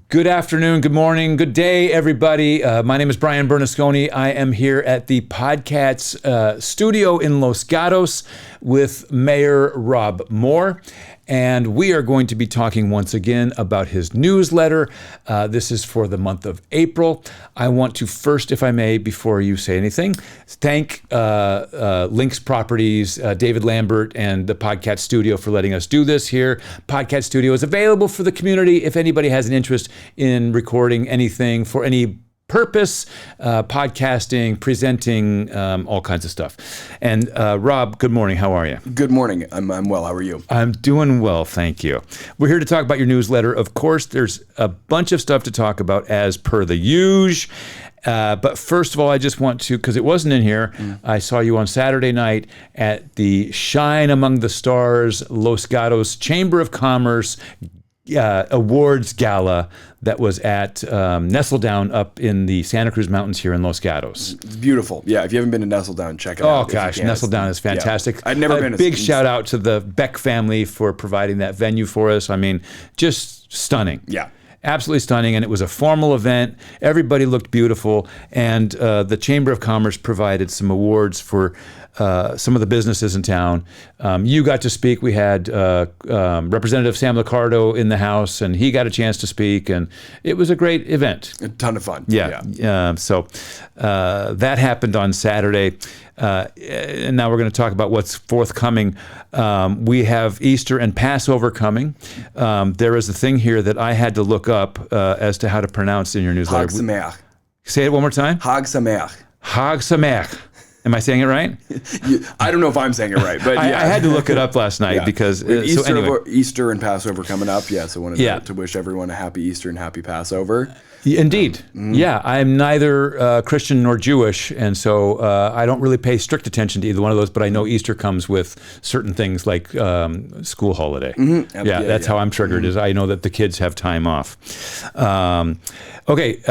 Good afternoon, good morning, good day, everybody. My name is Brian Bernisconi. I am here at the Podcats studio in Los Gatos with Mayor Rob Moore. And we are going to be talking once again about his newsletter. This is for the month of April. I want to first, if I may, before you say anything, thank Lynx Properties, David Lambert, and the Podcast Studio for letting us do this here. Podcast Studio is available for the community if anybody has an interest in recording anything for any purpose, podcasting, presenting, all kinds of stuff. And Rob, good morning. How are you? Good morning. I'm well. How are you? I'm doing well, thank you. We're here to talk about your newsletter. Of course, there's a bunch of stuff to talk about as per the usual. But first of all, I just want to, because it wasn't in here, I saw you on Saturday night at the Shine Among the Stars Los Gatos Chamber of Commerce awards gala that was at Nestledown up in the Santa Cruz Mountains here in Los Gatos. It's beautiful. Yeah, if you haven't been to Nestledown, check it out. Oh gosh, Nestledown is fantastic. Yeah. I'd never been. Big shout out to the Beck family for providing that venue for us. I mean, just stunning. Yeah. Absolutely stunning, and it was a formal event. Everybody looked beautiful, and the Chamber of Commerce provided some awards for some of the businesses in town. You got to speak. We had Representative Sam Liccardo in the house, and he got a chance to speak, and it was a great event. A ton of fun. Yeah. So that happened on Saturday. And now we're going to talk about what's forthcoming. We have Easter and Passover coming. There is a thing here that I had to look up as to how to pronounce in your newsletter. Hag Sameach. Say it one more time. Hag Sameach. Hag Sameach. Am I saying it right? I don't know if I'm saying it right, but yeah. I had to look it up last night because Easter and Passover coming up. So I wanted to wish everyone a happy Easter and happy Passover. Indeed. Yeah, I'm neither Christian nor Jewish, and so I don't really pay strict attention to either one of those, but I know Easter comes with certain things like school holiday. Mm-hmm. That's how I'm triggered, is I know that the kids have time off. Okay,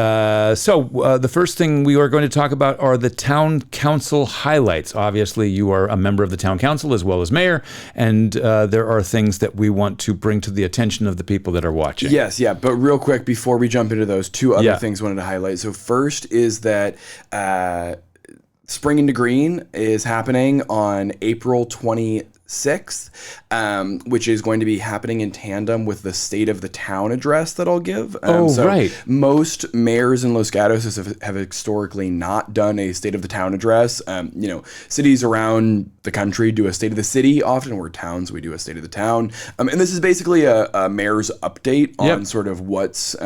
so the first thing we are going to talk about are the town council highlights. Obviously, you are a member of the town council as well as mayor, and there are things that we want to bring to the attention of the people that are watching. Yes, but real quick, before we jump into those, two other things I wanted to highlight. So first is that Spring into Green is happening on April 26th, which is going to be happening in tandem with the State of the Town address that I'll give. Right. Most mayors in Los Gatos have historically not done a State of the Town address. Cities around the country do a State of the City often, or towns we do a State of the Town. And this is basically a mayor's update on sort of what's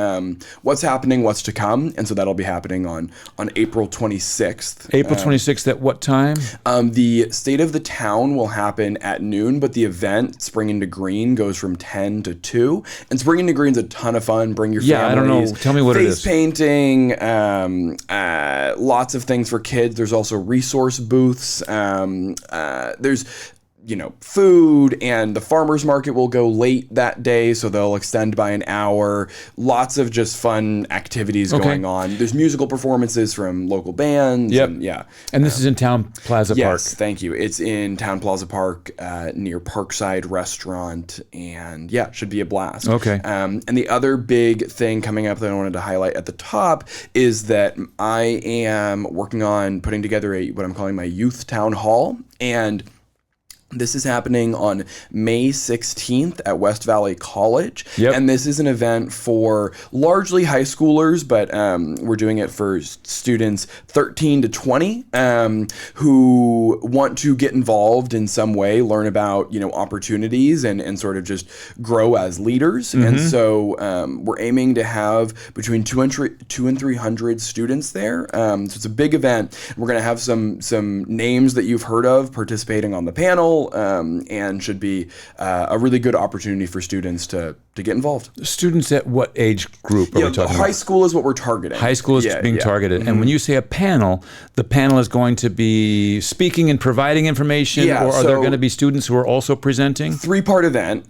happening, what's to come. And so that'll be happening on April 26th. April 26th at what time? The State of the Town will happen at noon, but the event Spring into Green goes from 10 to 2. And Spring into Green's a ton of fun. Bring your families. I don't know. Tell me what it is. Face painting, lots of things for kids. There's also resource booths. There's food, and the farmers market will go late that day, so they'll extend by an hour. Lots of just fun activities going on. There's musical performances from local bands. And this is in Town Plaza Park. Yes, thank you. It's in Town Plaza Park near Parkside Restaurant, and should be a blast. Okay. And the other big thing coming up that I wanted to highlight at the top is that I am working on putting together what I'm calling my youth town hall, and this is happening on May 16th at West Valley College. And this is an event for largely high schoolers, but we're doing it for students 13 to 20 who want to get involved in some way, learn about, opportunities and sort of just grow as leaders. And so we're aiming to have between 200 and 300 students there. So it's a big event. We're going to have some names that you've heard of participating on the panel. And should be a really good opportunity for students to get involved. Students at what age group are we talking about? High school is what we're targeting. High school is being targeted. And when you say a panel, the panel is going to be speaking and providing information, or are there going to be students who are also presenting? 3-part event.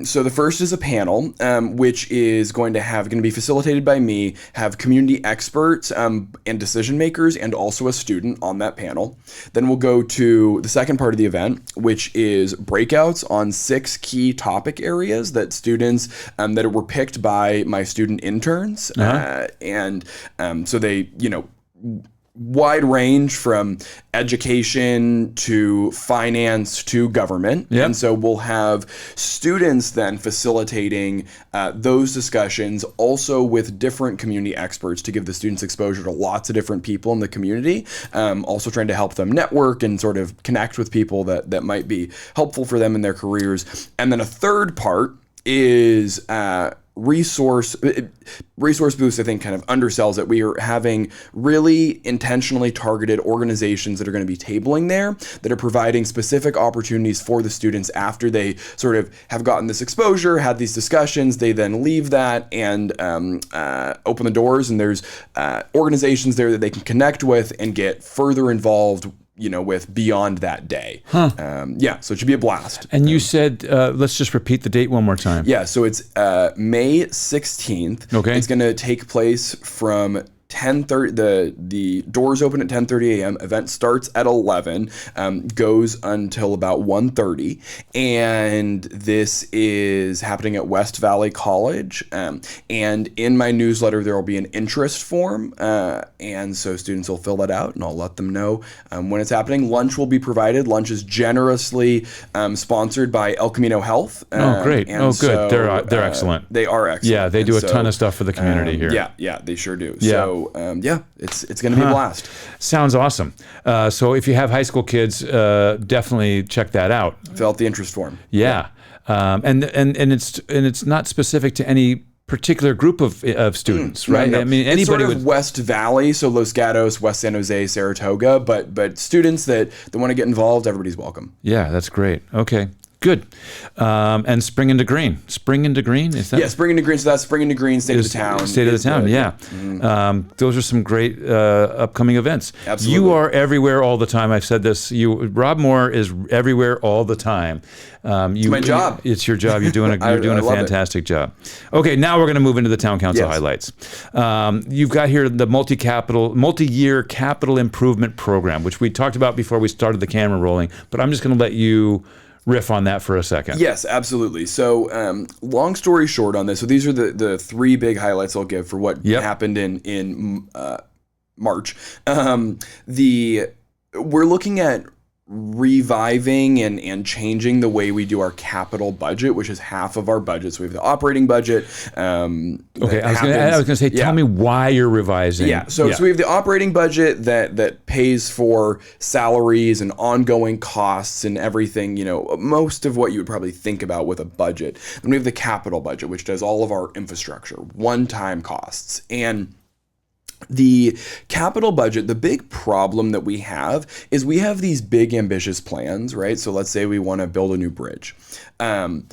So the first is a panel, which is going to be facilitated by me, have community experts and decision makers, and also a student on that panel. Then we'll go to the second part of the event, which is breakouts on 6 key topic areas that students companies that were picked by my student interns. So they, wide range from education to finance to government. Yep. And so we'll have students then facilitating those discussions also with different community experts to give the students exposure to lots of different people in the community. Also trying to help them network and sort of connect with people that might be helpful for them in their careers. And then a third part is resource boost. I think kind of undersells it. We are having really intentionally targeted organizations that are going to be tabling there, that are providing specific opportunities for the students after they sort of have gotten this exposure, had these discussions. They then leave that and open the doors, and there's organizations there that they can connect with and get further involved with beyond that day. So it should be a blast. And you said, let's just repeat the date one more time. Yeah, so it's May 16th. Okay. It's going to take place from 10:30. The doors open at 10:30 a.m. Event starts at 11, goes until about 1:30, and this is happening at West Valley College. And in my newsletter, there will be an interest form, and so students will fill that out, and I'll let them know when it's happening. Lunch will be provided. Lunch is generously sponsored by El Camino Health. Oh, great! Good. So, they're excellent. They are excellent. Yeah, they do a ton of stuff for the community here. Yeah, they sure do. Yeah. So it's going to be a blast. Sounds awesome. So if you have high school kids, definitely check that out. Fill out the interest form. Yeah, and it's not specific to any particular group of students, right? No. I mean, it's anybody sort of West Valley, so Los Gatos, West San Jose, Saratoga, but students that want to get involved, everybody's welcome. Yeah, that's great. Okay. Good. And Spring into Green. Spring into Green? Is that? Yeah, Spring into Green. So that's Spring into Green, State of the Town. State of the Town, yeah. Mm-hmm. Those are some great upcoming events. Absolutely. You are everywhere all the time. I've said this. Rob Moore is everywhere all the time. It's my job. It's your job. You're doing a fantastic job. Okay, now we're going to move into the Town Council highlights. You've got here the multi-year capital improvement program, which we talked about before we started the camera rolling, but I'm just going to let you riff on that for a second. Yes, absolutely. So long story short on this, so these are the three big highlights I'll give for what happened in March. We're looking at reviving and changing the way we do our capital budget, which is half of our budget. So we have the operating budget. Okay, I was going to say, tell me why you're revising. Yeah, so we have the operating budget that pays for salaries and ongoing costs and everything, most of what you would probably think about with a budget. Then we have the capital budget, which does all of our infrastructure, one-time costs. And the capital budget, the big problem that we have is we have these big ambitious plans, right? So let's say we want to build a new bridge. When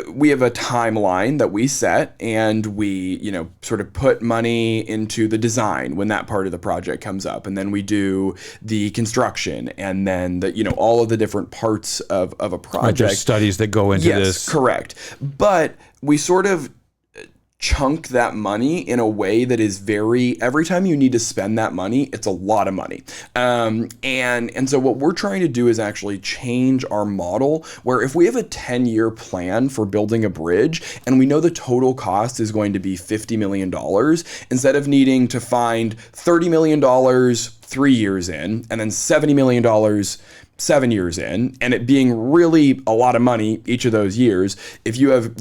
we have a timeline that we set and we, sort of put money into the design when that part of the project comes up, and then we do the construction, and then all of the different parts of a project. Right, there's studies that go into this. Yes, correct. But we sort of chunk that money in a way that is every time you need to spend that money, it's a lot of money. And so what we're trying to do is actually change our model where if we have a 10-year plan for building a bridge and we know the total cost is going to be $50 million, instead of needing to find $30 million 3 years in and then $70 million 7 years in, and it being really a lot of money each of those years, if you have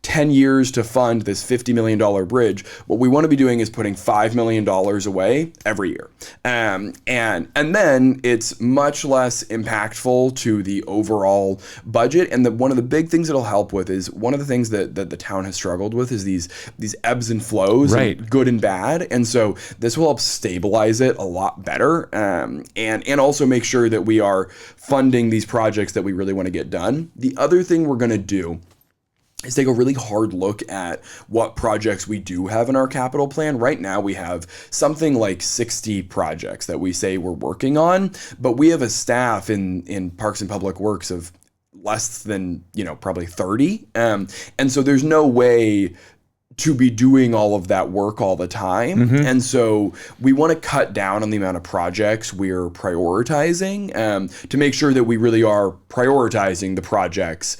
10 years to fund this $50 million bridge, what we want to be doing is putting $5 million away every year. And then it's much less impactful to the overall budget. And one of the big things it'll help with is one of the things that the town has struggled with is these ebbs and flows, right, good and bad. And so this will help stabilize it a lot better, and also make sure that we are funding these projects that we really want to get done. The other thing we're going to do is take a really hard look at what projects we do have in our capital plan. Right now we have something like 60 projects that we say we're working on, but we have a staff in Parks and Public Works of less than, probably 30. And so there's no way to be doing all of that work all the time. And so we want to cut down on the amount of projects we're prioritizing to make sure that we really are prioritizing the projects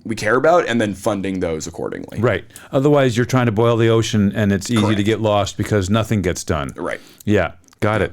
we care about and then funding those accordingly. Right. Otherwise, you're trying to boil the ocean and it's easy to get lost because nothing gets done. Right. Yeah. Got it.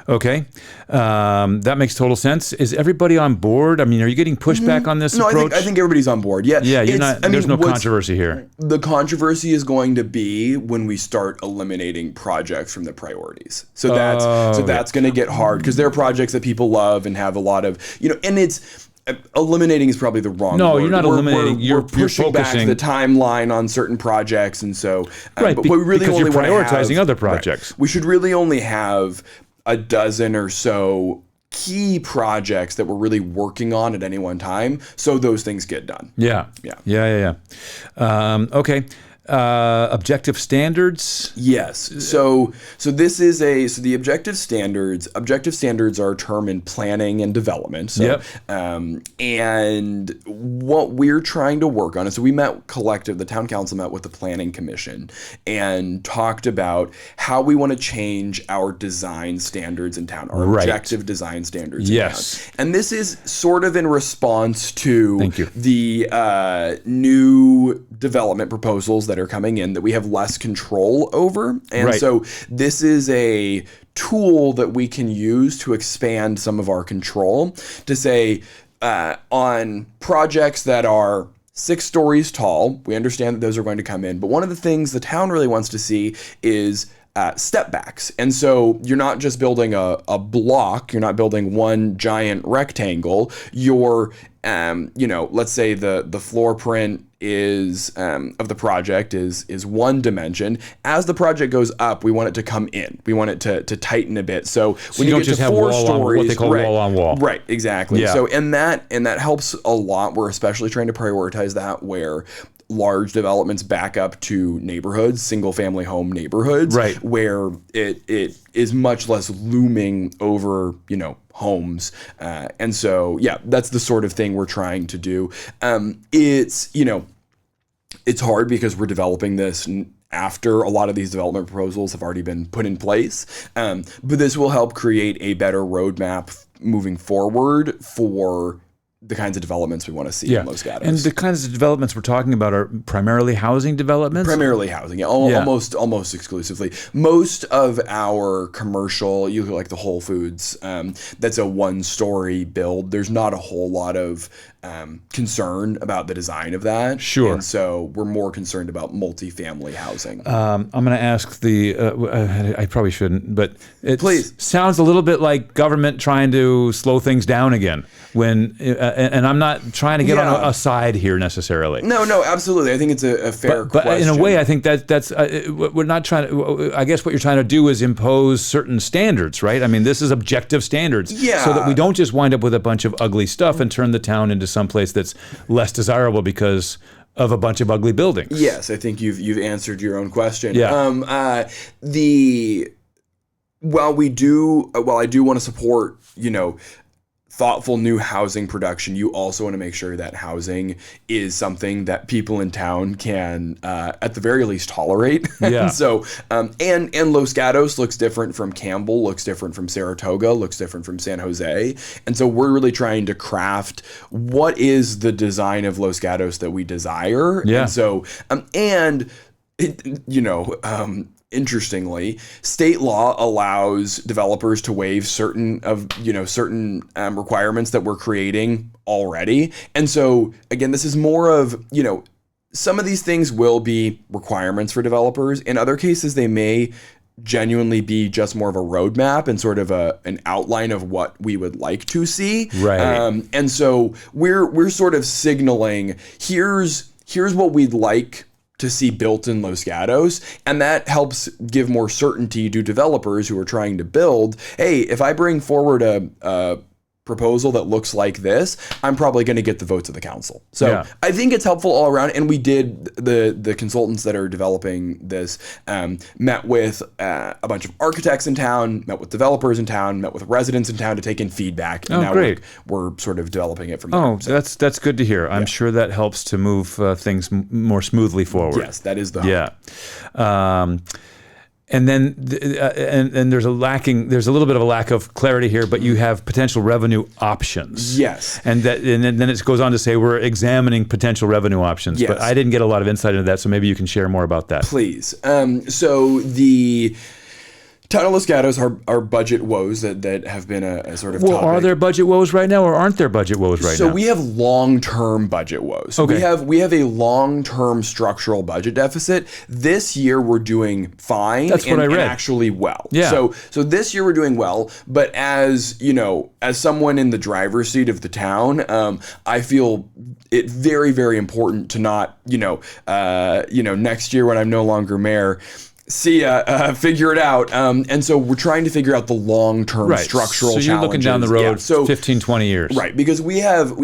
Okay. That makes total sense. Is everybody on board? I mean, are you getting pushback on this approach? I think everybody's on board. Yeah. Yeah, there's no controversy here. The controversy is going to be when we start eliminating projects from the priorities. So that's going to get hard because there are projects that people love and have a lot of, and it's eliminating is probably the wrong word. No, you're not eliminating. We're pushing back the timeline on certain projects, and so right. But we really because only you're prioritizing other projects. Right. We should really only have a dozen or so key projects that we're really working on at any one time, so those things get done. Yeah. Okay. Objective standards. Yes. So this is the objective standards. Objective standards are a term in planning and development. So, and what we're trying to work on is, so we met the town council met with the planning commission and talked about how we want to change our design standards in town, our objective design standards in town. And this is sort of in response to the new development proposals that are coming in that we have less control over. And so this is a tool that we can use to expand some of our control to say on projects that are 6 stories tall, we understand that those are going to come in. But one of the things the town really wants to see is step backs. And so you're not just building a block, you're not building one giant rectangle, you're let's say the floor print is of the project is one dimension. As the project goes up, we want it to come in. We want it to tighten a bit. So when you get to 4 stories, what they call wall on wall. Right, exactly. Yeah. So and that helps a lot. We're especially trying to prioritize that where large developments back up to neighborhoods, single family home neighborhoods, where it is much less looming over, homes. And so, that's the sort of thing we're trying to do. It's hard because we're developing this after a lot of these development proposals have already been put in place. But this will help create a better roadmap moving forward for the kinds of developments we want to see in Los Gatos. And the kinds of developments we're talking about are primarily housing developments? Primarily housing, almost exclusively. Most of our commercial, you look like the Whole Foods, that's a 1-story build. There's not a whole lot of concern about the design of that. Sure. And so we're more concerned about multifamily housing. I'm going to ask I probably shouldn't, but it Please. Sounds a little bit like government trying to slow things down again. And I'm not trying to get on a side here necessarily. No, absolutely. I think it's a fair question. But in a way, I think that's we're not trying to. I guess what you're trying to do is impose certain standards, right? I mean, this is objective standards, so that we don't just wind up with a bunch of ugly stuff and turn the town into someplace that's less desirable because of a bunch of ugly buildings. Yes, I think you've answered your own question. Yeah. While I do want to support, thoughtful new housing production, you also want to make sure that housing is something that people in town can, at the very least, tolerate. Yeah. So, and Los Gatos looks different from Campbell, looks different from Saratoga, looks different from San Jose. And so we're really trying to craft what is the design of Los Gatos that we desire. Yeah. And so, interestingly, state law allows developers to waive certain requirements that we're creating already. And so, again, this is more of, some of these things will be requirements for developers. In other cases, they may genuinely be just more of a roadmap and sort of an outline of what we would like to see. Right. And so we're sort of signaling, here's what we'd like to see built in Los Gatos, and that helps give more certainty to developers who are trying to build. Hey, if I bring forward a proposal that looks like this, I'm probably going to get the votes of the council. So Yeah. I think it's helpful all around. And we did, the consultants that are developing this met with a bunch of architects in town, met with developers in town, met with residents in town to take in feedback. And Oh, now great. we're sort of developing it from there. Oh, that's good to hear. I'm sure that helps to move things more smoothly forward. Yes, that is the hope. Yeah. And then, and there's a little bit of a lack of clarity here, but you have potential revenue options. Yes. And then it goes on to say we're examining potential revenue options. Yes. But I didn't get a lot of insight into that, so maybe you can share more about that. Please. So the town of Los Gatos are budget woes that have been a sort of Well, topic. are there budget woes right now, or aren't there budget woes right now? So we have long-term budget woes. So Okay. we have a long-term structural budget deficit. This year we're doing fine. That's what I read. And actually well. Yeah. So this year we're doing well, but as someone in the driver's seat of the town, I feel it very, very important to not, next year when I'm no longer mayor, figure it out. And so we're trying to figure out the long-term structural challenges. So you're looking down the road, Yeah, so 15, 20 years. Right, because we have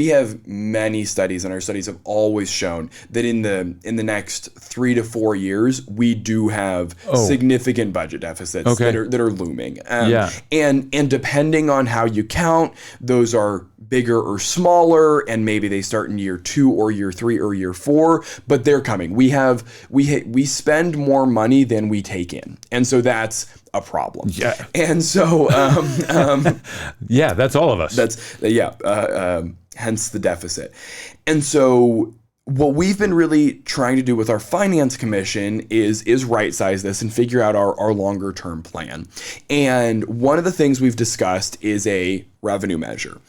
many studies, and our studies have always shown that in the next 3 to 4 years, we do have significant budget deficits that are looming. And depending on how you count, those are bigger or smaller, and maybe they start in year 2 or year 3 or year 4, but they're coming. We spend more money than we take in, and so that's a problem. Yeah. And so yeah, that's all of us. Hence the deficit. And so what we've been really trying to do with our finance commission is right size this and figure out our longer term plan. And one of the things we've discussed is a revenue measure.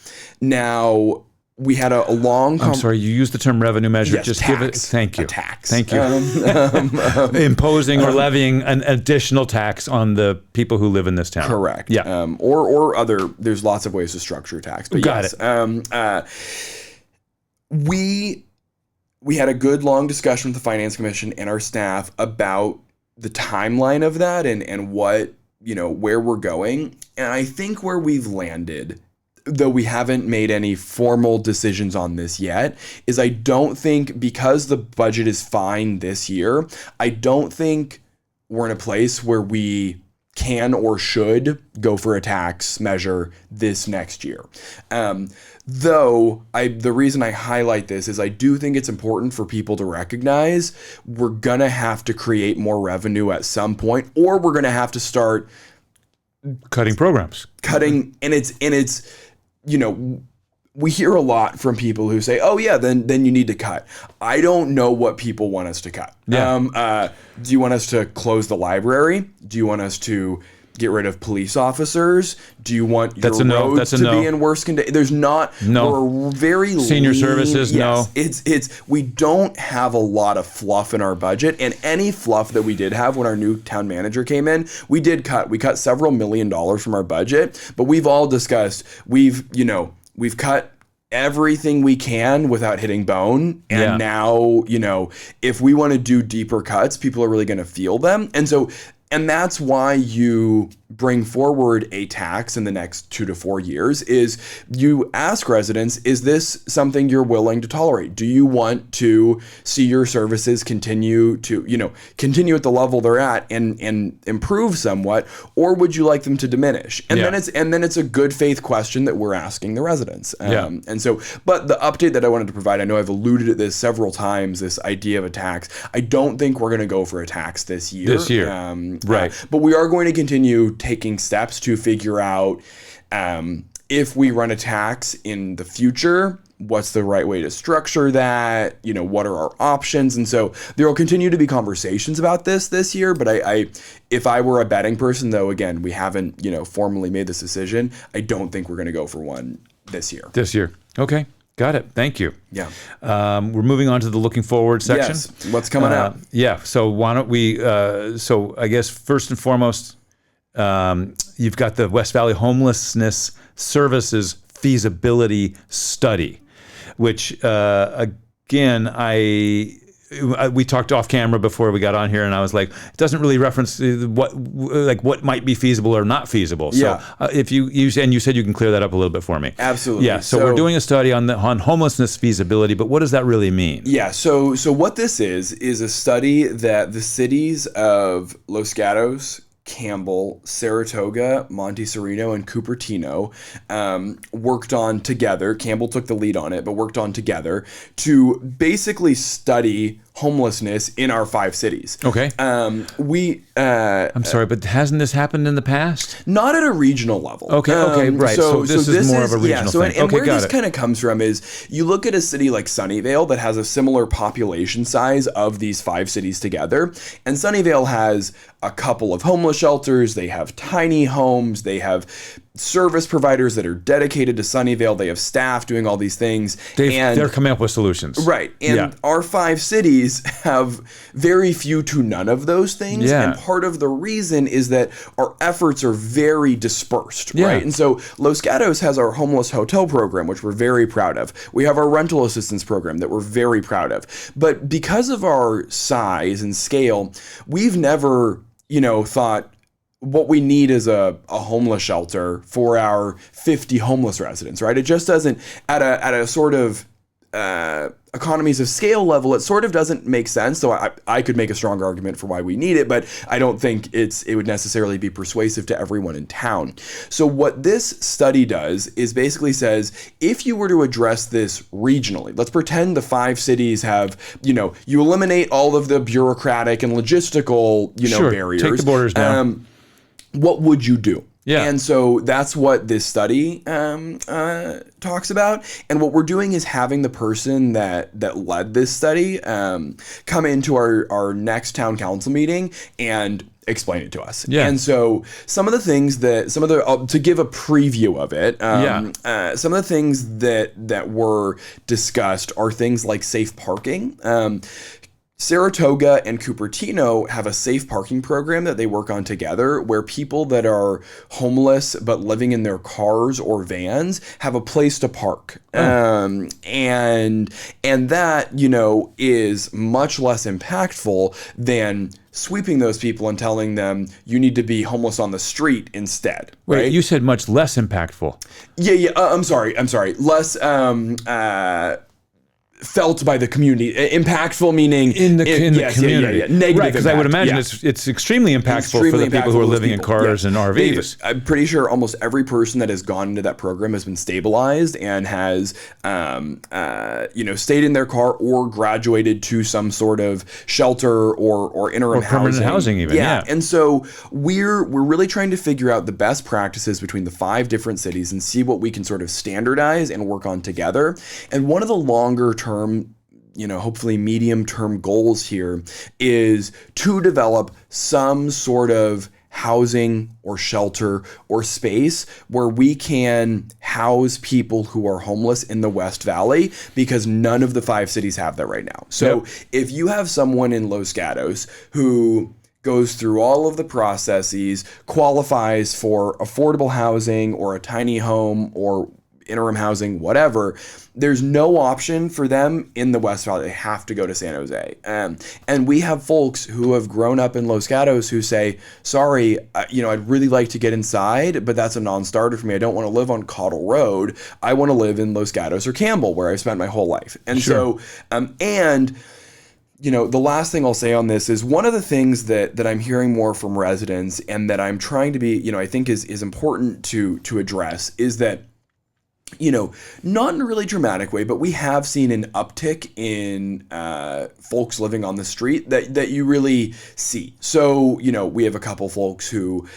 Now, we had a long... I'm sorry, you used the term revenue measure. Yes, Just tax. give it... Thank you. A tax. Thank you. Imposing or levying an additional tax on the people who live in this town. Correct. Yeah. Or other... There's lots of ways to structure tax. But Got yes. it. We had a good long discussion with the Finance Commission and our staff about the timeline of that and what, where we're going. And I think where we've landed, though we haven't made any formal decisions on this yet, is I don't think, because the budget is fine this year, I don't think we're in a place where we can or should go for a tax measure this next year. Though the reason I highlight this is I do think it's important for people to recognize we're gonna have to create more revenue at some point, or we're gonna have to start Cutting programs. cutting. And it's we hear a lot from people who say, "Oh yeah, then you need to cut." I don't know what people want us to cut. Yeah. Do you want us to close the library? Do you want us to get rid of police officers? Do you want your roads to be in worse condition? There's not. No. We're very Senior lean. services. Yes, No. It's we don't have a lot of fluff in our budget, and any fluff that we did have when our new town manager came in, we did cut. We cut several $1 million from our budget, but we've all discussed we've cut everything we can without hitting bone. And now, if we want to do deeper cuts, people are really going to feel them. And that's why you bring forward a tax in the next 2 to 4 years, is you ask residents, is this something you're willing to tolerate? Do you want to see your services continue at the level they're at and improve somewhat, or would you like them to diminish? And then it's a good faith question that we're asking the residents. And so, but the update that I wanted to provide, I know I've alluded to this several times, this idea of a tax. I don't think we're going to go for a tax this year. Right. But we are going to continue taking steps to figure out if we run a tax in the future, what's the right way to structure that? What are our options? And so there will continue to be conversations about this year. But if I were a betting person, though, again, we haven't, formally made this decision. I don't think we're going to go for one this year. This year. Okay. Got it. Thank you. Yeah. We're moving on to the looking forward section. Yes. What's coming up? Yeah. So why don't we? So I guess first and foremost, you've got the West Valley Homelessness Services feasibility study, which again we talked off camera before we got on here, and I was like, it doesn't really reference what might be feasible or not feasible. So if you said you can clear that up a little bit for me. Absolutely. Yeah. So we're doing a study on homelessness feasibility, but what does that really mean? Yeah. So what this is a study that the cities of Los Gatos, Campbell, Saratoga, Monte Sereno, and Cupertino worked on together. Campbell took the lead on it, but worked on together to basically study homelessness in our 5 cities. Okay. I'm sorry, but hasn't this happened in the past? Not at a regional level. Okay, right. So this is more of a regional thing. And where this kind of comes from is you look at a city like Sunnyvale that has a similar population size of these 5 cities together, and Sunnyvale has a couple of homeless shelters, they have tiny homes, they have service providers that are dedicated to Sunnyvale, they have staff doing all these things. They're coming up with solutions. Right. And our 5 cities have very few to none of those things. Yeah. And part of the reason is that our efforts are very dispersed, right? And so Los Gatos has our homeless hotel program, which we're very proud of. We have our rental assistance program that we're very proud of. But because of our size and scale, we've never, thought what we need is a homeless shelter for our 50 homeless residents, right? It just doesn't, at a sort of economies of scale level, it sort of doesn't make sense. So I could make a stronger argument for why we need it, but I don't think it would necessarily be persuasive to everyone in town. So what this study does is basically says, if you were to address this regionally, let's pretend the 5 cities have, you eliminate all of the bureaucratic and logistical, barriers. Take the borders down. What would you do? Yeah. And so that's what this study talks about. And what we're doing is having the person that led this study come into our next town council meeting and explain it to us. Yeah. And so some of the things to give a preview of it, some of the things that were discussed are things like safe parking. Saratoga and Cupertino have a safe parking program that they work on together where people that are homeless but living in their cars or vans have a place to park. And that, is much less impactful than sweeping those people and telling them you need to be homeless on the street instead. Wait, right? You said much less impactful. Yeah. I'm sorry. Less felt by the community. Impactful meaning in the community. Negative, right? Because I would imagine it's extremely impactful for the people who are living in cars and RVs. I'm pretty sure almost every person that has gone into that program has been stabilized and has, stayed in their car or graduated to some sort of shelter or interim permanent housing even. Yeah. And so we're really trying to figure out the best practices between the 5 different cities and see what we can sort of standardize and work on together. And one of the longer term, hopefully medium-term goals here is to develop some sort of housing or shelter or space where we can house people who are homeless in the West Valley, because none of the 5 cities have that right now. So if you have someone in Los Gatos who goes through all of the processes, qualifies for affordable housing or a tiny home or interim housing, whatever, there's no option for them in the West Valley. They have to go to San Jose. And we have folks who have grown up in Los Gatos who say, sorry, I'd really like to get inside, but that's a non-starter for me. I don't want to live on Cottle Road. I want to live in Los Gatos or Campbell, where I've spent my whole life. And so, the last thing I'll say on this is one of the things that I'm hearing more from residents and that I'm trying to be, I think is important to address is that, not in a really dramatic way, but we have seen an uptick in folks living on the street that you really see. So, we have a couple folks who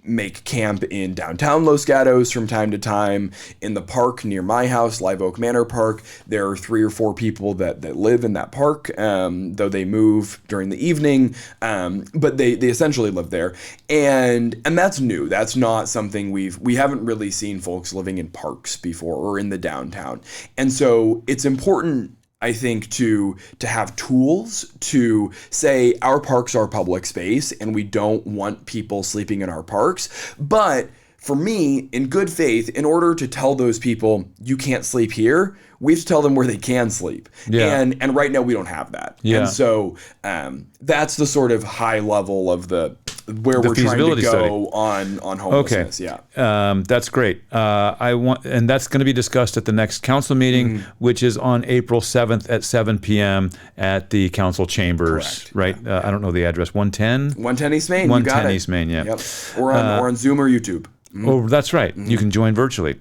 make camp in downtown Los Gatos from time to time. In the park near my house, Live Oak Manor Park, there are 3 or 4 people that live in that park, though they move during the evening, but they essentially live there. And that's new. That's not something we haven't really seen folks living in parks before or in the downtown. And so it's important, I think, to have tools to say our parks are public space and we don't want people sleeping in our parks. But for me, in good faith, in order to tell those people you can't sleep here, we have to tell them where they can sleep. Yeah. And right now we don't have that. Yeah. And so that's the sort of high level of where we're trying to go on homelessness. Okay. Yeah. That's great. And that's going to be discussed at the next council meeting, which is on April 7th at 7 p.m. at the council chambers. Correct. Right? I don't know the address. 110? 110 East Main. 110 East Main. Yeah. Yep. Or on Zoom or YouTube. Oh, that's right. You can join virtually.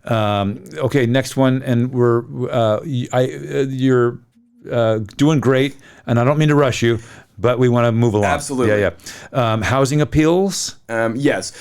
Okay, next one, and you're doing great, and I don't mean to rush you, but we want to move along. Absolutely. Yeah. Housing appeals. Yes.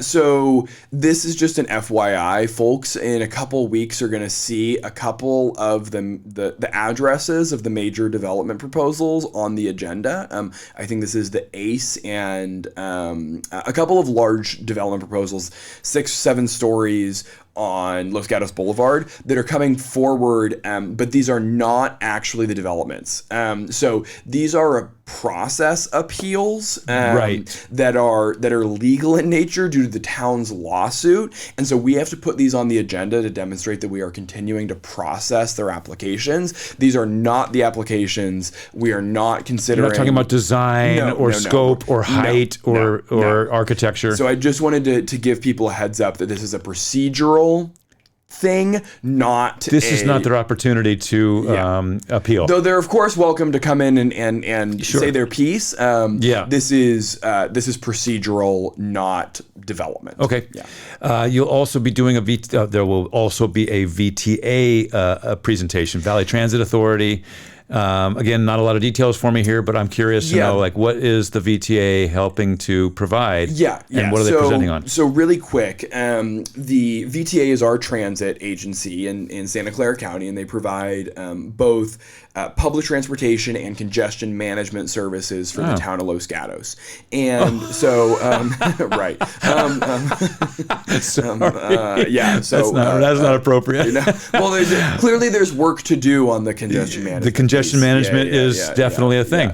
So this is just an FYI, folks. In a couple weeks, are going to see a couple of the addresses of the major development proposals on the agenda. I think this is the ACE and a couple of large development proposals, 6-7 stories on Los Gatos Boulevard that are coming forward, but these are not actually the developments. So these are process appeals that are legal in nature due to the town's lawsuit, and so we have to put these on the agenda to demonstrate that we are continuing to process their applications. These are not the applications. We are not considering. You're not talking about design or scope or height or architecture. So I just wanted to give people a heads up that this is a procedural thing, not this is not their opportunity to appeal. Though they're of course welcome to come in and Sure. say their piece. This is procedural, not development. Okay. Yeah. You'll also be doing there will also be a VTA presentation, Valley Transit Authority. Again, not a lot of details for me here, but I'm curious to know, like, what is the VTA helping to provide? And what are they presenting on? So really quick, the VTA is our transit agency in Santa Clara County, and they provide both public transportation and congestion management services for the town of Los Gatos. And so, right. So that's not appropriate. Well, clearly there's work to do on the congestion management. The congestion management is definitely a thing.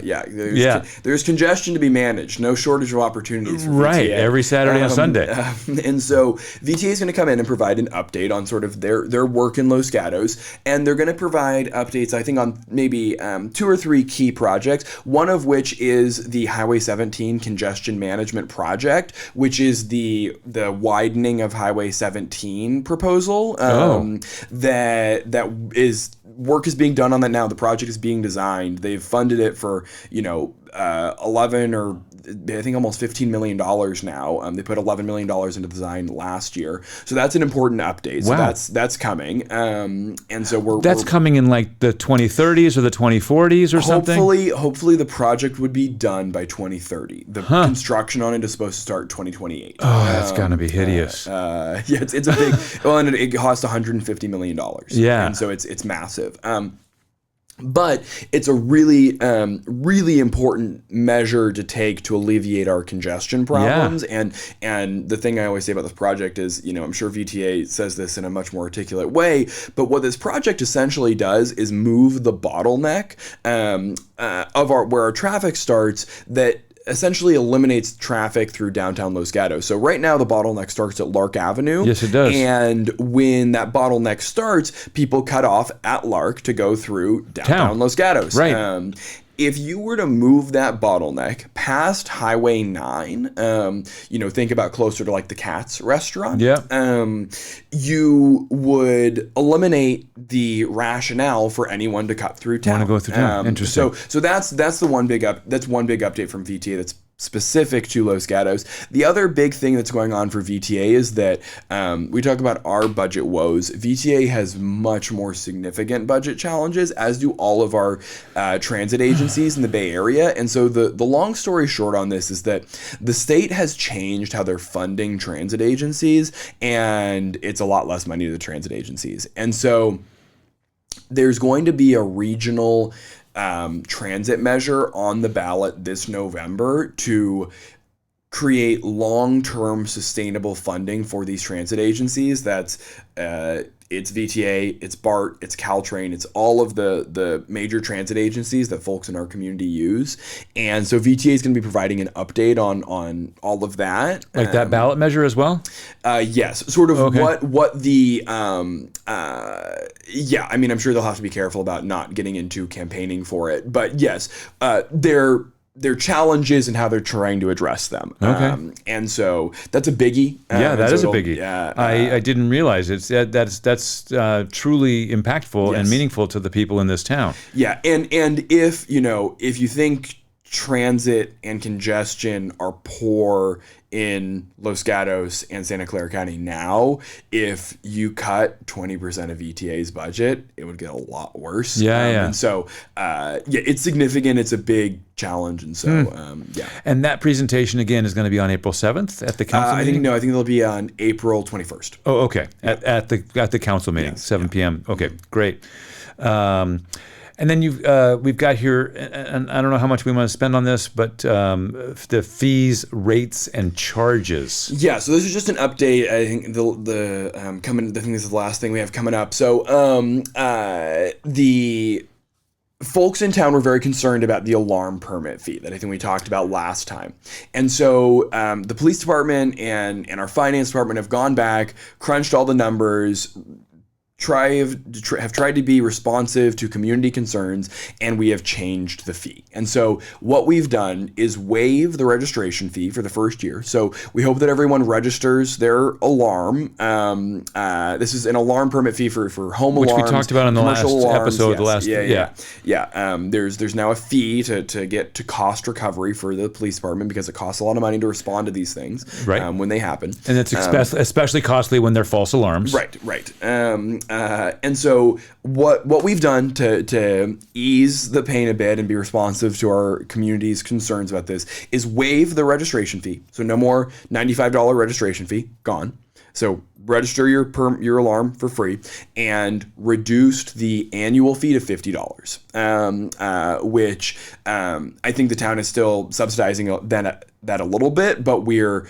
There's congestion to be managed. No shortage of opportunities for right, VTA. Every Saturday and Sunday. And so VTA is going to come in and provide an update on sort of their work in Los Gatos, and they're going to provide updates, I think, on maybe 2 or 3 key projects, one of which is the Highway 17 congestion management project, which is the widening of Highway 17 proposal. That is work is being done on that now. The project is being designed. They've funded it for 11 or I think almost $15 million now. They put $11 million into design last year, so that's an important update. Wow. So that's coming, and so we're coming in like the 2030s or the 2040s or something. Hopefully the project would be done by 2030. The construction on it is supposed to start 2028. Oh, that's gonna be hideous. It's a big. Well, and it costs $150 million. Yeah, and so it's massive. But it's a really, really important measure to take to alleviate our congestion problems. And the thing I always say about this project is, I'm sure VTA says this in a much more articulate way, but what this project essentially does is move the bottleneck of where our traffic starts that essentially eliminates traffic through downtown Los Gatos. So right now the bottleneck starts at Lark Avenue. Yes, it does. And when that bottleneck starts, people cut off at Lark to go through downtown Los Gatos. Right. If you were to move that bottleneck past Highway 9, think about closer to like the Katz restaurant. You would eliminate the rationale for anyone to cut through town. Want to go through town? Interesting. So that's the one big update from VTA that's specific to Los Gatos. The other big thing that's going on for VTA is that we talk about our budget woes. VTA has much more significant budget challenges, as do all of our transit agencies in the Bay Area. And so the long story short on this is that the state has changed how they're funding transit agencies, and it's a lot less money to the transit agencies. And so there's going to be a regional transit measure on the ballot this November to create long-term sustainable funding for these transit agencies that's it's VTA, it's BART, it's Caltrain, it's all of the major transit agencies that folks in our community use. And so VTA is going to be providing an update on all of that. Like that ballot measure as well? Yes, sort of Okay. what the yeah. I mean, I'm sure they'll have to be careful about not getting into campaigning for it, but yes, their challenges and how they're trying to address them. Okay. And so that's a biggie. Yeah, that so is a it'll- biggie. Yeah, I didn't realize that's truly impactful and Yes. meaningful to the people in this town. yeah, and if if you think transit and congestion are poor in Los Gatos and Santa Clara County now, if you cut 20% of ETA's budget, it would get a lot worse. Yeah. And so, it's significant. It's a big challenge. And so, yeah. And that presentation again is going to be on April 7th at the council I meeting. think it'll be on April 21st. Oh, okay. At the council meeting, 7 p.m. Okay, great. And then we've got here, and I don't know how much we want to spend on this, but the fees, rates, and charges. Yeah, so this is just an update. I think I think this is the last thing we have coming up. So the folks in town were very concerned about the alarm permit fee that I think we talked about last time. And so the police department and our finance department have gone back, crunched all the numbers, have tried to be responsive to community concerns, and we have changed the fee. And so what we've done is waive the registration fee for the first year. So we hope that everyone registers their alarm. This is an alarm permit fee for home alarms, which we talked about in the last commercial alarms. episode. Yeah. There's now a fee to get to cost recovery for the police department because it costs a lot of money to respond to these things when they happen. And it's especially costly when they're false alarms. Right. And so what we've done to ease the pain a bit and be responsive to our community's concerns about this is waive the registration fee. So no more $95 registration fee, gone. So register your alarm for free, and reduced the annual fee to $50, which I think the town is still subsidizing that a little bit, but we're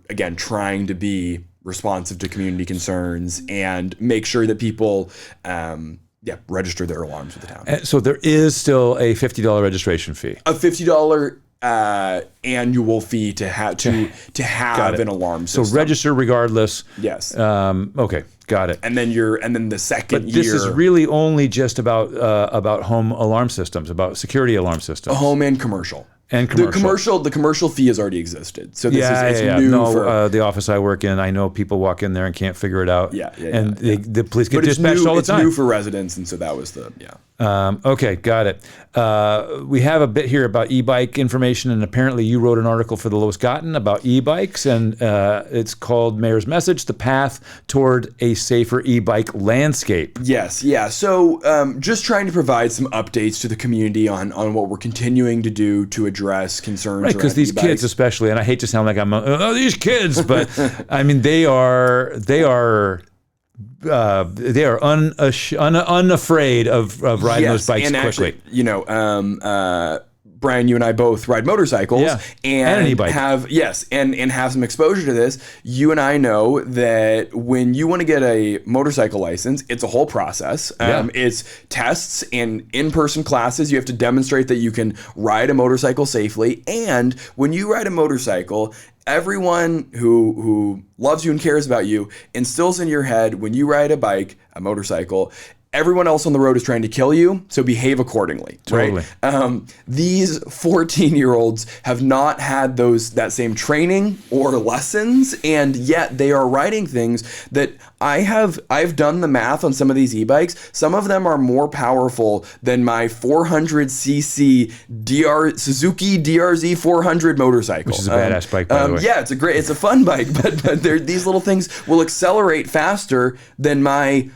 again trying to be responsive to community concerns and make sure that people register their alarms with the town. So there is still a $50 registration fee. A $50 annual fee to have an alarm system. So register regardless. Yes. Okay, got it. And then the second But this is really only just about home alarm systems, about security alarm systems. home and commercial. And commercial. The commercial fee has already existed. So this is new No, for the office I work in, I know people walk in there and can't figure it out. And the police get but it's dispatched all the time. It's new for residents, and so that was Okay, got it. We have a bit here about e-bike information, and apparently you wrote an article for the Los Gatos about e-bikes, and it's called Mayor's Message, The Path Toward a Safer E-Bike Landscape. Yes, yeah. So just trying to provide some updates to the community on what we're continuing to do to address concerns Right, because around these e-bikes. kids especially, and I hate to sound like I'm, these kids, but I mean, they are unafraid of riding those bikes and quickly. Actually, Brian, you and I both ride motorcycles, and an e-bike. have some exposure to this. You and I know that when you want to get a motorcycle license, it's a whole process. It's tests and in-person classes. You have to demonstrate that you can ride a motorcycle safely. And when you ride a motorcycle, everyone who loves you and cares about you instills in your head, when you ride a motorcycle, everyone else on the road is trying to kill you, so behave accordingly. Totally. Right? These 14-year-olds have not had that same training or lessons, and yet they are riding things that I've done the math on some of these e-bikes. Some of them are more powerful than my 400cc Suzuki DRZ 400 motorcycle. Which is a badass bike, by the way. Yeah, it's a fun bike, but these little things will accelerate faster than my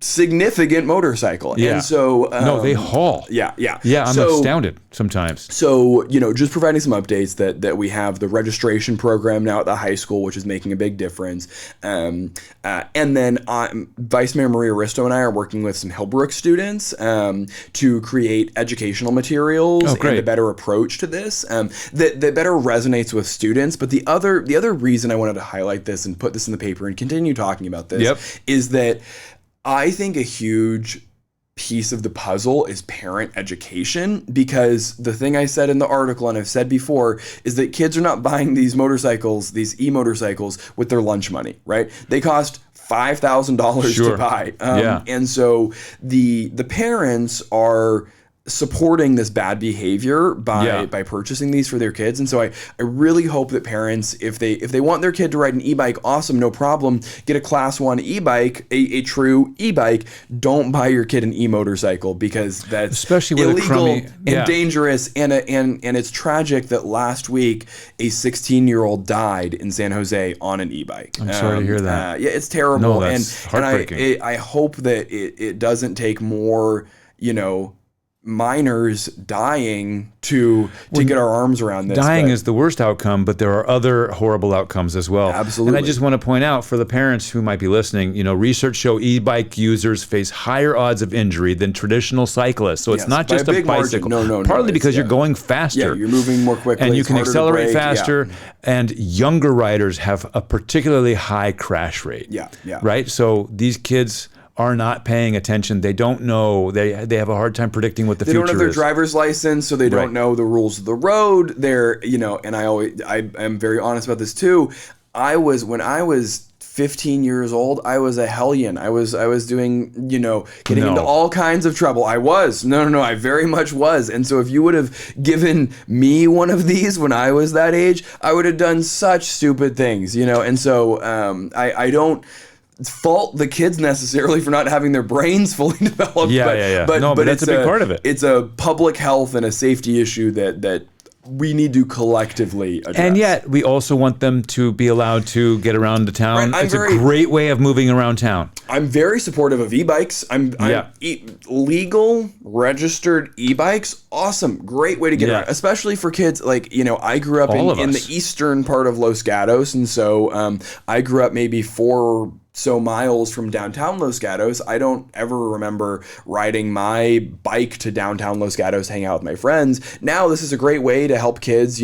significant motorcycle. Yeah. And so No, they haul. Yeah. Yeah, I'm astounded sometimes. So, just providing some updates that we have the registration program now at the high school, which is making a big difference. And then Vice Mayor Maria Risto and I are working with some Hillbrook students to create educational materials and a better approach to this that better resonates with students. But the other reason I wanted to highlight this and put this in the paper and continue talking about this is that I think a huge piece of the puzzle is parent education, because the thing I said in the article and I've said before is that kids are not buying these motorcycles, these e-motorcycles, with their lunch money, right? They cost $5,000 to buy. And so the parents are supporting this bad behavior by purchasing these for their kids. And so I really hope that parents, if they want their kid to ride an e-bike, awesome, no problem. Get a class 1 e-bike, a true e-bike. Don't buy your kid an e-motorcycle, because that's especially with illegal and dangerous. And it's tragic that last week a 16-year-old died in San Jose on an e-bike. I'm sorry to hear that. Yeah, it's terrible. No, that's heartbreaking. And I hope that it doesn't take more, minors dying to get our arms around this. Dying is the worst outcome, but there are other horrible outcomes as well. Absolutely. And I just want to point out for the parents who might be listening, research show e-bike users face higher odds of injury than traditional cyclists. So it's not just a bicycle. Partly because you're going faster. Yeah, you're moving more quickly. And you can accelerate faster. Yeah. And younger riders have a particularly high crash rate. Yeah. Right? So these kids are not paying attention. They don't know. They have a hard time predicting what the future is. They don't have their driver's license, so they don't know the rules of the road. They're, and I'm very honest about this too. When I was 15 years old, I was a hellion. I was doing, getting into all kinds of trouble. I was. No, I very much was. And so if you would have given me one of these when I was that age, I would have done such stupid things, And so I don't fault the kids necessarily for not having their brains fully developed. But that's a big part of it. It's a public health and a safety issue that we need to collectively address. And yet, we also want them to be allowed to get around the town. Right, it's a great way of moving around town. I'm very supportive of e-bikes. Legal, registered e-bikes, awesome. Great way to get around, especially for kids. I grew up in the eastern part of Los Gatos, and so I grew up maybe 4 miles from downtown Los Gatos. I don't ever remember riding my bike to downtown Los Gatos, hang out with my friends. Now this is a great way to help kids,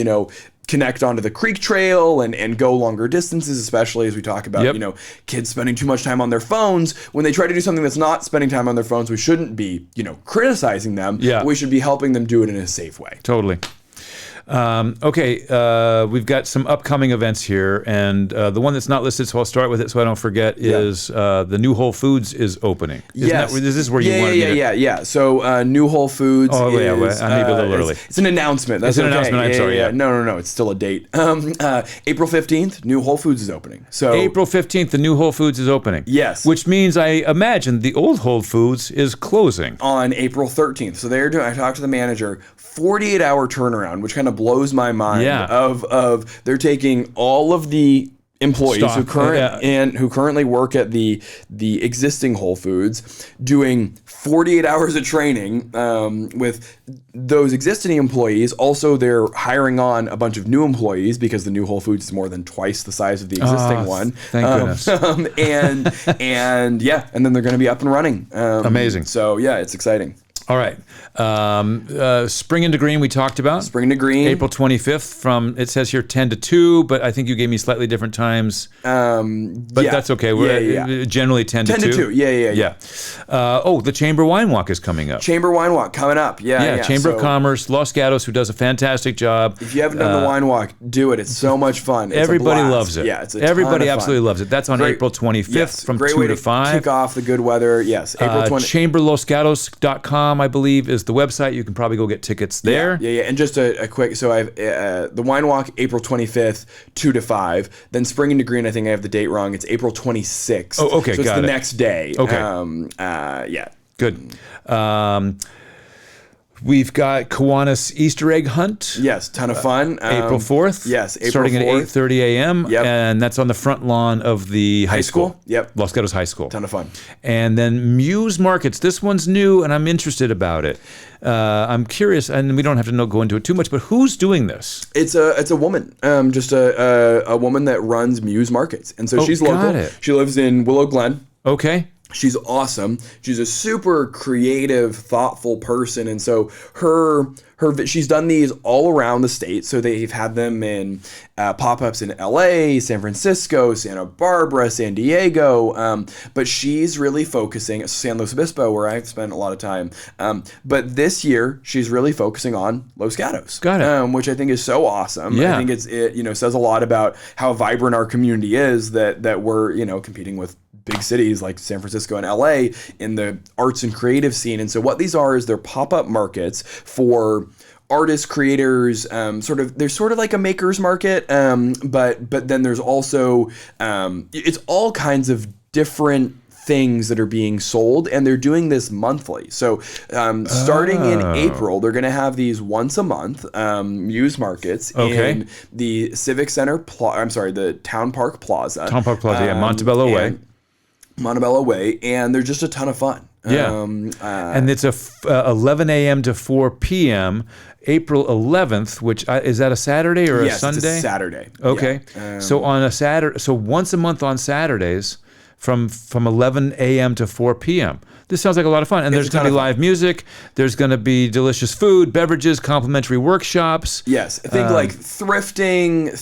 connect onto the creek trail and go longer distances, especially as we talk about, kids spending too much time on their phones. When they try to do something that's not spending time on their phones, we shouldn't be, criticizing them. But we should be helping them do it in a safe way. Totally. We've got some upcoming events here, and the one that's not listed, so I'll start with it so I don't forget, is the new Whole Foods is opening. Is this where you wanted me to... Yeah. So new Whole Foods I may be a little early. It's an announcement. That's an announcement. I'm sorry. No. It's still a date. April 15th, new Whole Foods is opening. So April 15th, the new Whole Foods is opening. Yes. Which means I imagine the old Whole Foods is closing. On April 13th. So I talked to the manager, 48-hour turnaround, which kind of blows my mind. Of they're taking all of the employees who currently work at the existing Whole Foods, doing 48 hours of training with those existing employees. Also, they're hiring on a bunch of new employees because the new Whole Foods is more than twice the size of the existing one. Thank goodness. And then they're going to be up and running. Amazing. So it's exciting. All right. Spring into Green we talked about. Spring into Green. April 25th from, it says here 10 to 2, but I think you gave me slightly different times. That's okay. We're generally 10 to 2. 10 to 2, yeah. The Chamber Wine Walk is coming up. Chamber Wine Walk coming up, yeah. Chamber of Commerce, Los Gatos, who does a fantastic job. If you haven't done the Wine Walk, do it. It's so much fun. It's everybody loves it. Yeah, it's everybody absolutely loves it. That's on April 25th from 2 to 5. Kick off the good weather. Yes, April 20th. ChamberLosGatos.com, I believe, is the website. You can probably go get tickets there. Yeah. And just a quick, so I've the Wine Walk, April 25th, 2 to 5. Then Spring into Green, I think I have the date wrong. It's April 26th. Oh, okay, so it's the next day. Okay. Yeah. Good. We've got Kiwanis Easter egg hunt. Yes, ton of fun. April 4th. Yes, April starting 4th. at 8:30 a.m. Yep. And that's on the front lawn of the high school. Yep. Los Gatos High School. Ton of fun. And then Muse Markets. This one's new, and I'm interested about it. I'm curious, and we don't have to go into it too much, but who's doing this? It's a woman, just a woman that runs Muse Markets, and so she's local. Got it. She lives in Willow Glen. Okay. She's awesome. She's a super creative, thoughtful person, and so she's done these all around the state. So they've had them in pop-ups in LA, San Francisco, Santa Barbara, San Diego. But she's really focusing San Luis Obispo, where I've spent a lot of time. But this year, she's really focusing on Los Gatos. Got it. Which I think is so awesome. Yeah. I think it says a lot about how vibrant our community is that we're competing with big cities like San Francisco and LA in the arts and creative scene. And so what these are is they're pop-up markets for artists, creators, they're sort of like a maker's market, but then there's also it's all kinds of different things that are being sold, and they're doing this monthly. So starting in April, they're going to have these once a month Muse Markets in the Civic Center, the Town Park Plaza. Town Park Plaza, Montebello Way. Montebello Way, and they're just a ton of fun. Yeah. And it's 11 a.m. to 4 p.m. April 11th, which is that a Saturday or a Sunday? Yes, it's a Saturday. Okay. Yeah. So on a Saturday, so once a month on Saturdays from 11 a.m. to 4 p.m. This sounds like a lot of fun. And there's going to be live music. There's going to be delicious food, beverages, complimentary workshops. Yes. Think like thrifting,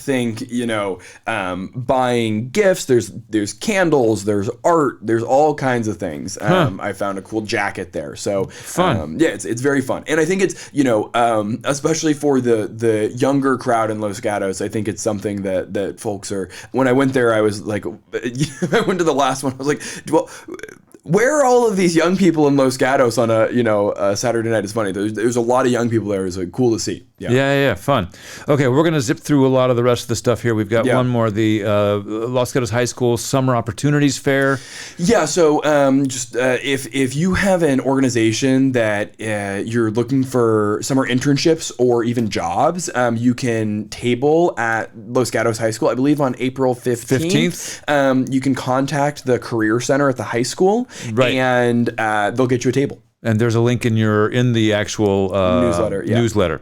buying gifts. There's candles, there's art, there's all kinds of things. I found a cool jacket there. So fun. It's very fun. And I think it's, especially for the younger crowd in Los Gatos, I think it's something that folks are, when I went there, I was like, I went to the last one, I was like, well, where are all of these young people in Los Gatos on a Saturday night? It's funny. There's a lot of young people there. It's cool to see. Yeah, fun. Okay, we're going to zip through a lot of the rest of the stuff here. We've got one more, the Los Gatos High School Summer Opportunities Fair. Yeah, so if you have an organization that you're looking for summer internships or even jobs, you can table at Los Gatos High School, I believe on April 15th. You can contact the Career Center at the high school, and they'll get you a table. And there's a link in the actual newsletter.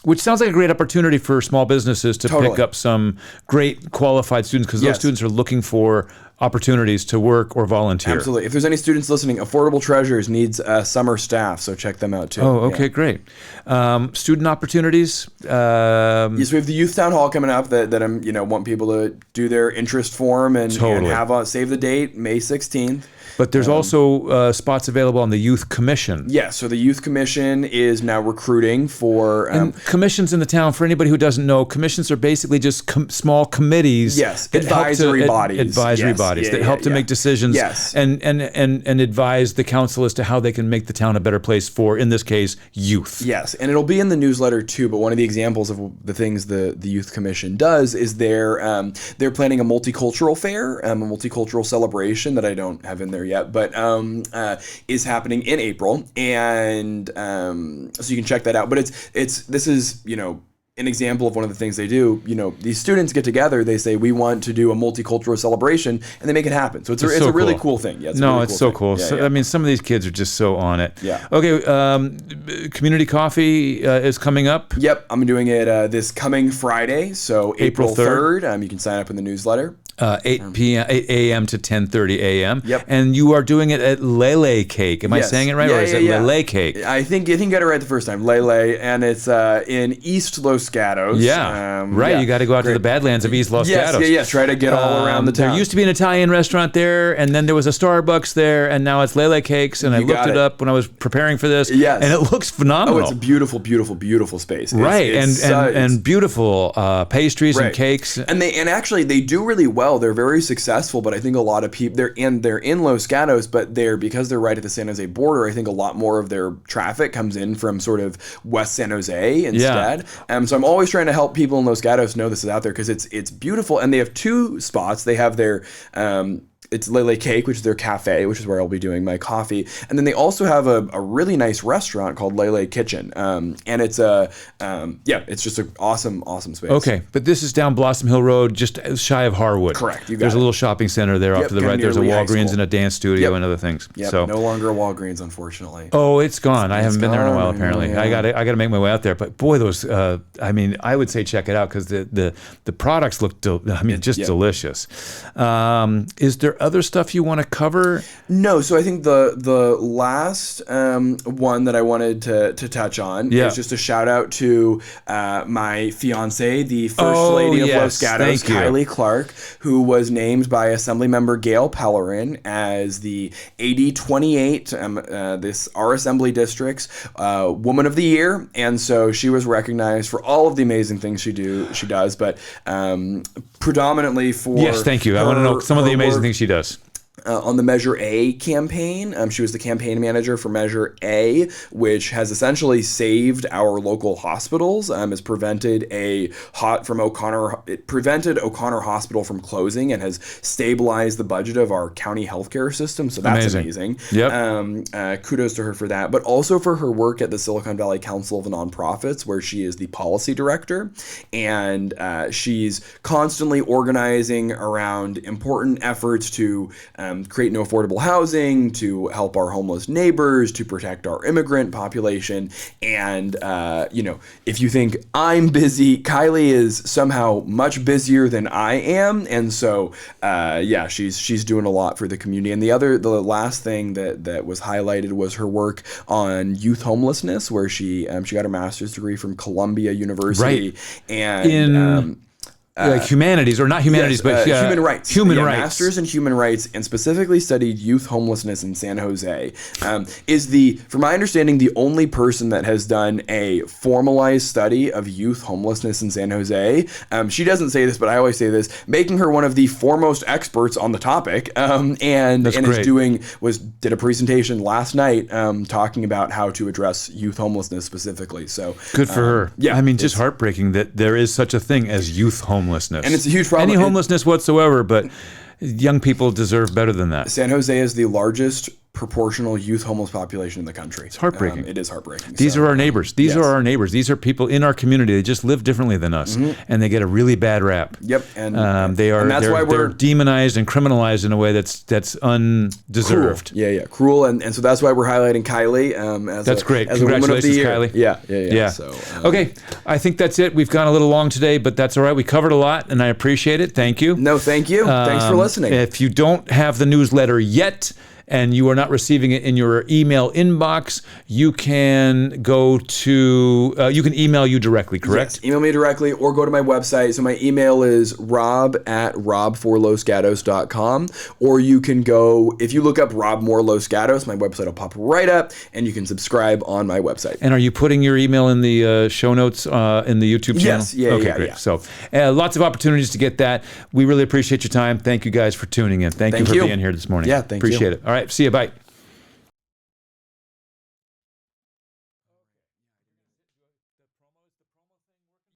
Which sounds like a great opportunity for small businesses to pick up some great qualified students, because those students are looking for opportunities to work or volunteer. Absolutely. If there's any students listening, Affordable Treasures needs summer staff, so check them out too. Oh, okay, great. Student opportunities. Yes, we have the Youth Town Hall coming up that I'm want people to do their interest form and have save the date, May 16th. But there's also spots available on the Youth Commission. Yeah, so the Youth Commission is now recruiting for... and commissions in the town, for anybody who doesn't know, commissions are basically just small committees. Yes, advisory bodies. Advisory bodies that help to make decisions and advise the council as to how they can make the town a better place for, in this case, youth. Yes, and it'll be in the newsletter too, but one of the examples of the things the Youth Commission does is they're planning a multicultural fair, a multicultural celebration that I don't have in there yet, but is happening in April, and so you can check that out. But this is an example of one of the things they do. These students get together, they say, we want to do a multicultural celebration, and they make it happen. So it's a really cool thing. Yeah, it's so cool. I mean, some of these kids are just so on it. Yeah. Okay, community coffee is coming up. Yep, I'm doing it this coming Friday, so April 3rd. You can sign up in the newsletter. 8 a.m. to 10:30 a.m. Yep. And you are doing it at Lele Cake. Am I saying it right? Or is it Lele Cake? I think you got it right the first time. Lele, and it's in East Los Gatos. Yeah. You got to go out to the Badlands of East Los Gatos. Yes. Try to get all around the town. There used to be an Italian restaurant there, and then there was a Starbucks there, and now it's Lele Cakes, and I looked it up when I was preparing for this. Yes. And it looks phenomenal. Oh, it's a beautiful, beautiful, beauul space. And beautiful pastries and cakes. And actually they do really well. They're very successful, but I think a lot of people they're in Los Gatos, but because they're right at the San Jose border, I think a lot more of their traffic comes in from sort of West San Jose instead. So I'm always trying to help people in Los Gatos know this is out there, because it's beautiful. And they have two spots. They have their it's Lele Cake, which is their cafe, which is where I'll be doing my coffee. And then they also have a really nice restaurant called Lele Kitchen. And it's it's just an awesome space. Okay, but this is down Blossom Hill Road, just shy of Harwood. Correct. You got There's it. a little shopping center there off to the right. There's a Walgreens and a dance studio and other things. Yep. So No longer a Walgreens, unfortunately. oh, it's gone. I haven't been there in a while. Apparently, Yeah. I got to make my way out there. But boy, those. I mean, I would say check it out because the products look. Just delicious. Is there other stuff you want to cover? No. So I think the last one that I wanted to touch on is just a shout out to my fiance, the First Lady of Los Gatos, Kylie Clark, who was named by Assemblymember Gail Pellerin as the AD 28, our assembly district's Woman of the Year, and so she was recognized for all of the amazing things she does, but predominantly for thank you. I want to know some of the amazing things she does. On the Measure A campaign. She was the campaign manager for Measure A, which has essentially saved our local hospitals. Has prevented O'Connor Hospital from closing and has stabilized the budget of our county healthcare system. So that's amazing. Yep. Kudos to her for that, but also for her work at the Silicon Valley Council of Nonprofits, where she is the policy director, and she's constantly organizing around important efforts to create no affordable housing, to help our homeless neighbors, to protect our immigrant population. And, if you think I'm busy, Kylie is somehow much busier than I am. And so, she's doing a lot for the community. And the last thing that was highlighted was her work on youth homelessness, where she got her master's degree from Columbia University. Right. And humanities, or not humanities, but human rights. Human rights. Master's in human rights, and specifically studied youth homelessness in San Jose. From my understanding, the only person that has done a formalized study of youth homelessness in San Jose. She doesn't say this, but I always say this, making her one of the foremost experts on the topic. Did a presentation last night talking about how to address youth homelessness specifically. So good for her. Yeah, I mean, just heartbreaking that there is such a thing as youth homelessness. And it's a huge problem. Any homelessness whatsoever, but young people deserve better than that. San Jose is the largest proportional youth homeless population in the country. It's heartbreaking. It is heartbreaking. These are our neighbors. These are our neighbors. These are people in our community. They just live differently than us, and they get a really bad rap. Yep, they're demonized and criminalized in a way that's undeserved. Cruel. Cruel, and so that's why we're highlighting Kylie. That's great. As Congratulations, Kylie. Yeah. So, okay, I think that's it. We've gone a little long today, but that's all right. We covered a lot, and I appreciate it. Thank you. No, thank you. Thanks for listening. If you don't have the newsletter yet, and you are not receiving it in your email inbox, you can go to, you can email you directly, correct? Yes, email me directly or go to my website. So my email is rob@robforlosgatos.com, or you can go, if you look up Rob Moore Los Gatos, my website will pop right up, and you can subscribe on my website. And are you putting your email in the show notes in the YouTube channel? Yes, yeah. Great. So lots of opportunities to get that. We really appreciate your time. Thank you guys for tuning in. Thank you for being here this morning. Yeah, thank you. Appreciate it. All right, see you. Bye.